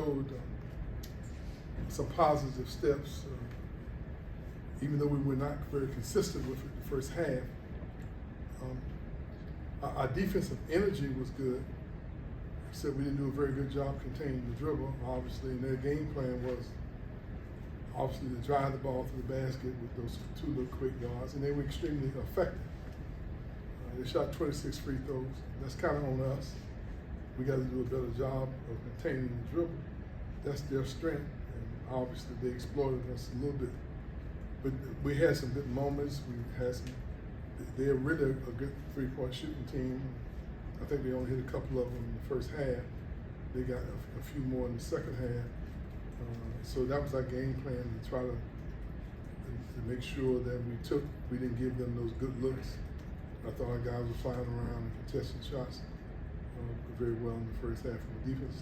showed some positive steps, even though we were not very consistent with it the first half. Our defensive energy was good, except we didn't do a very good job containing the dribble, obviously, and their game plan was obviously to drive the ball to the basket with those two little quick yards, and they were extremely effective. They shot 26 free throws. That's kind of on us. We got to do a better job of containing the dribble. That's their strength, and obviously they exploited us a little bit. But we had some good moments. We had some. They're really a good three-point shooting team. I think they only hit a couple of them in the first half. They got a few more in the second half. So that was our game plan, to try to make sure that we didn't give them those good looks. I thought our guys were flying around and contesting shots very well in the first half from a defense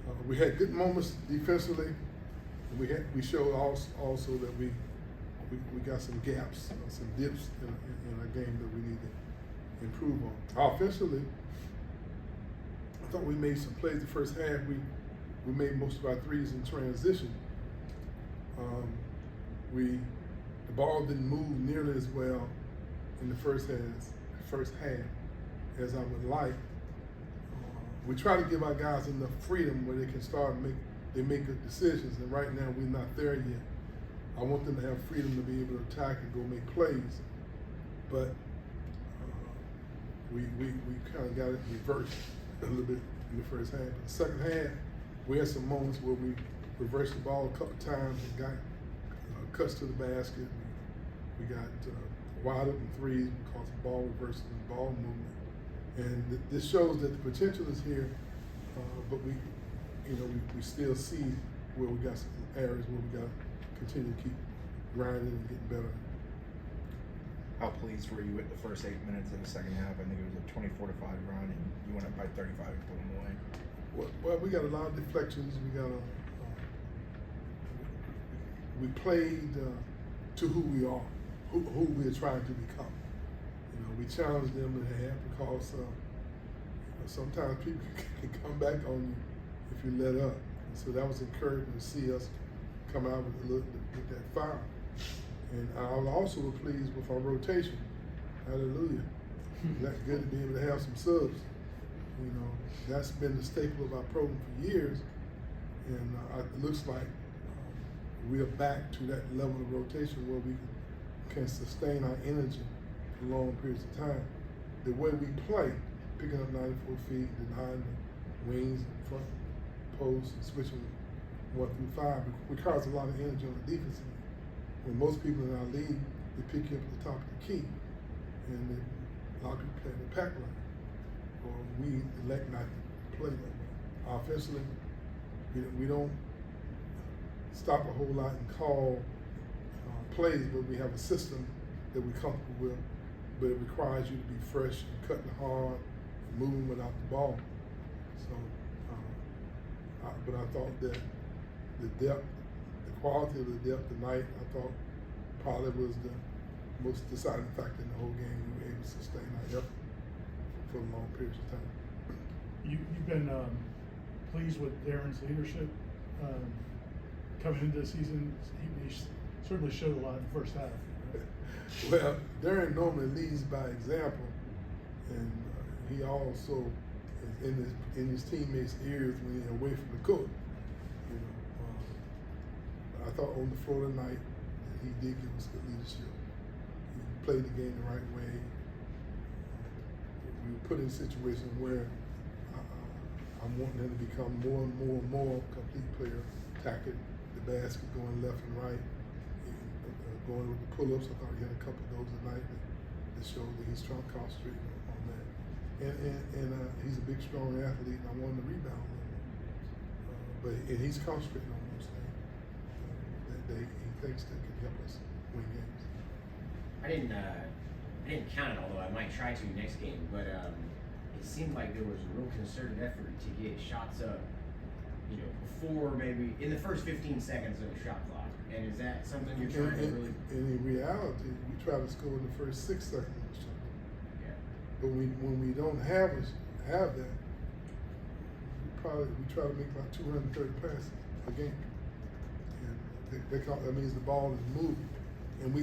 standpoint. We had good moments defensively. We showed also that we got some gaps, some dips in our game that we need to improve on. Offensively, I thought we made some plays the first half. We made most of our threes in transition. The ball didn't move nearly as well in the first half as I would like. We try to give our guys enough freedom where they can start make good decisions, and right now we're not there yet. I want them to have freedom to be able to attack and go make plays, but we kind of got it reversed a little bit in the first half. In the second half, we had some moments where we reversed the ball a couple times and got cuts to the basket. We got wide open threes because of ball reversal and ball movement. And this shows that the potential is here, but we still see where we got some areas where we got to continue to keep grinding and getting better. How pleased were you with the first 8 minutes of the second half? I think it was a 24-5 run, and you went up by 35 and put them away. Well, we got a lot of deflections. We played to who we are, who we're trying to become. We challenged them in half because sometimes people can come back on you if you let up. And so that was encouraging to see us come out with that fire. And I was also pleased with our rotation. Hallelujah. That's good to be able to have some subs. That's been the staple of our program for years. And it looks like we are back to that level of rotation where we can sustain our energy for long periods of time. The way we play, picking up 94 feet, denying the wings and front posts and switching 1 through 5, requires a lot of energy on the defensive end. When most people in our league, they pick you up at the top of the key, and a lot of people play in the pack line. Or we elect not to play that way. Offensively, we don't stop a whole lot and call plays, but we have a system that we're comfortable with, but it requires you to be fresh and cutting hard and moving without the ball. So, but I thought that the depth, the quality of the depth tonight, I thought probably was the most deciding factor in the whole game. We were able to sustain our effort for long periods of time. You've been pleased with Darren's leadership coming into the season. He certainly showed a lot in the first half. Well, Darren normally leads by example, and he also is in his teammates' ears when he's away from the court. I thought on the floor tonight that he did give us good leadership. He played the game the right way. We were put in situations where I'm wanting him to become more and more complete player, attacking the basket, going left and right, going with the pull-ups. I thought he had a couple of those tonight that showed that he's trying to concentrate on that. And he's a big, strong athlete, and I want him to rebound a little bit. And he's concentrating on those things that he thinks that can help us win games. I didn't count it, although I might try to next game, but it seemed like there was a real concerted effort to get shots up, before maybe in the first 15 seconds of the shot clock. And is that something you're trying to really? And in reality, we try to score in the first 6 seconds of the shot. Yeah. But when we don't have that, we try to make about 230 passes a game, and that means the ball is moving, and we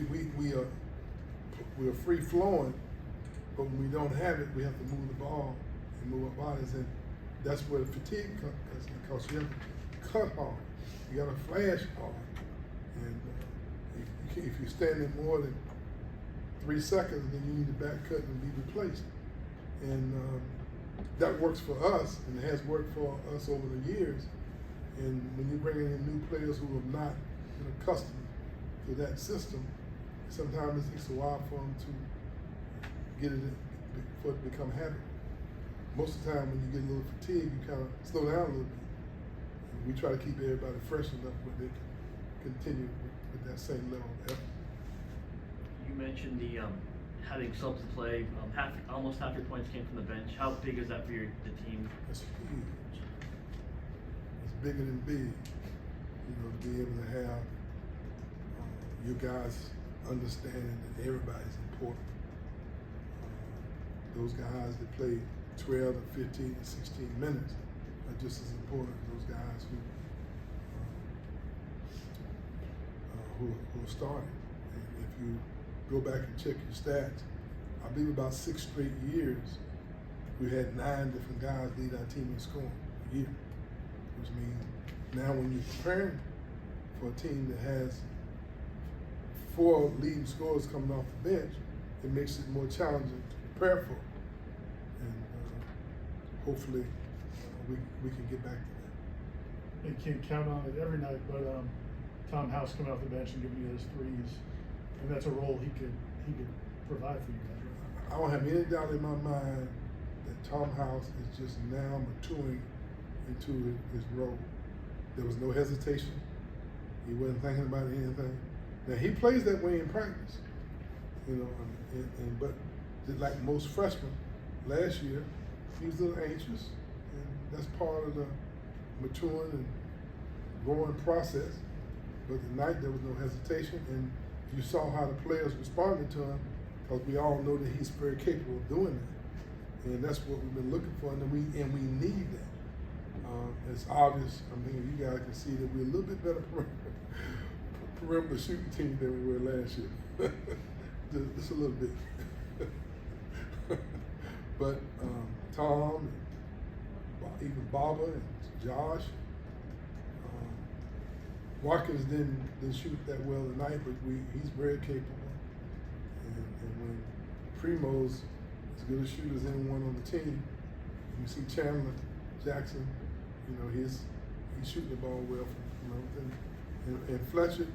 are free flowing, but when we don't have it, we have to move the ball and move our bodies, and that's where the fatigue comes because you have to cut hard, you got to flash hard, and if you're standing more than 3 seconds, then you need to back cut and be replaced. And that works for us, and it has worked for us over the years. And when you're bringing in new players who are not accustomed to that system, sometimes it takes a while for them to get it for it to become habit. Most of the time, when you get a little fatigue, you kind of slow down a little bit. And we try to keep everybody fresh enough where they can continue with that same level of effort. You mentioned the having subs to play. Almost half your points came from the bench. How big is that for the team? It's huge. It's bigger than big. To be able to have your guys understanding that everybody's important. Those guys that play 12 to 15 to 16 minutes are just as important as those guys who are starting. And if you go back and check your stats, I believe about 6 straight years, we had 9 different guys lead our team in scoring a year, which means now when you're preparing for a team that has 4 leading scorers coming off the bench, it makes it more challenging to prepare for. And hopefully we can get back to that. You can't count on it every night, but Tom House coming off the bench and giving you those threes, and that's a role he could provide for you guys. Right? I don't have any doubt in my mind that Tom House is just now maturing into his role. There was no hesitation. He wasn't thinking about anything. Now he plays that way in practice, but like most freshmen last year, he was a little anxious, and that's part of the maturing and growing process. But tonight there was no hesitation, and you saw how the players responded to him, because we all know that he's very capable of doing that, and that's what we've been looking for, and we need that. It's obvious. I mean, you guys can see that we're a little bit better perimeter shooting team than we were last year. Just a little bit. But Tom, and even Baba and Josh, Watkins didn't shoot that well tonight, but he's very capable. And when Primo's as good a shooter as anyone on the team, you see Chandler Jackson, he's shooting the ball well from everything. And Fletcher,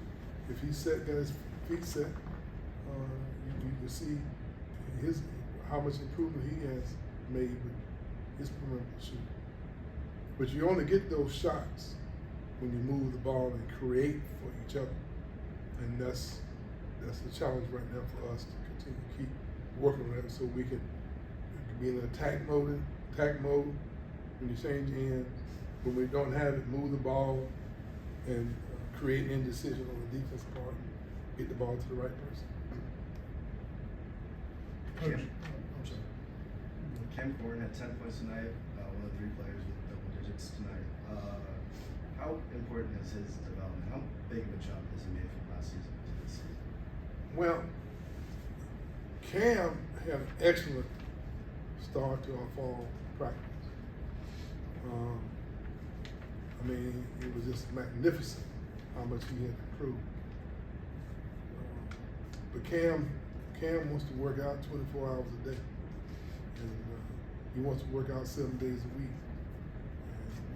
if he's got his feet set, you can see how much improvement he has made with his perimeter shooting. But you only get those shots when you move the ball and create for each other, and that's the challenge right now for us to continue to keep working on that, so we can be in attack mode when you change ends. When we don't have it, move the ball and create indecision on the defense part and get the ball to the right person. I'm sorry. Cam Gordon had 10 points tonight, one of the 3 players with double digits tonight. How important is his development? How big of a jump has he made from last season to this season? Well, Cam had an excellent start to our fall practice. It was just magnificent how much he had improved. But Cam wants to work out 24 hours a day, and he wants to work out 7 days a week.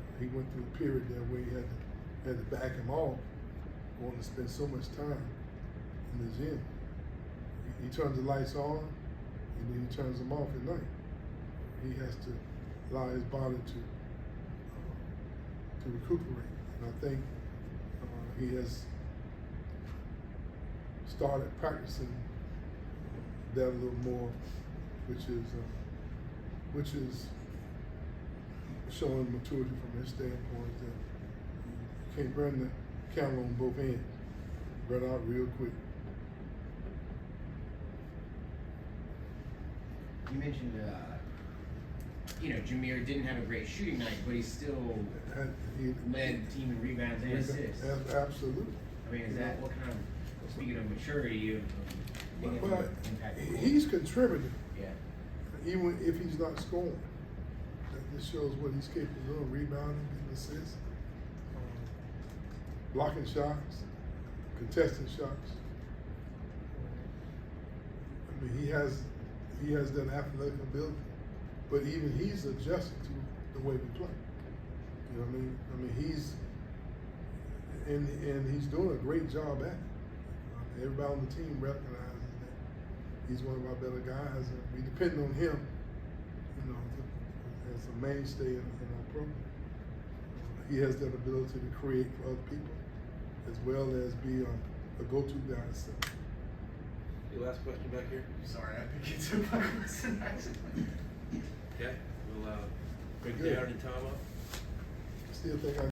And he went through a period there where he had to back him off, wanting to spend so much time in the gym. He turns the lights on, and then he turns them off at night. He has to allow his body to recuperate, and I think he has started practicing that a little more, which is showing maturity from his standpoint, that you can't burn the camera on both ends. Burn out real quick. You mentioned Jameer didn't have a great shooting night, but he still He led the team in rebounds and assists. Absolutely. I mean, is that what kind of, speaking of maturity, of being able Well, to impact the he's contributing, Yeah. even if he's not scoring. That just shows what he's capable of: rebounding, getting assists, blocking shots, contesting shots. I mean, he has that athletic ability, but even he's adjusted to the way we play. You know what I mean? I mean, he's doing a great job at it. Everybody on the team recognizes that he's one of our better guys, and we depend on him, as a mainstay in our program. He has that ability to create for other people, as well as be a go-to guy himself. Your last question back here? Sorry, I think you took my question. Okay, we'll break Good. down and time up. Still think I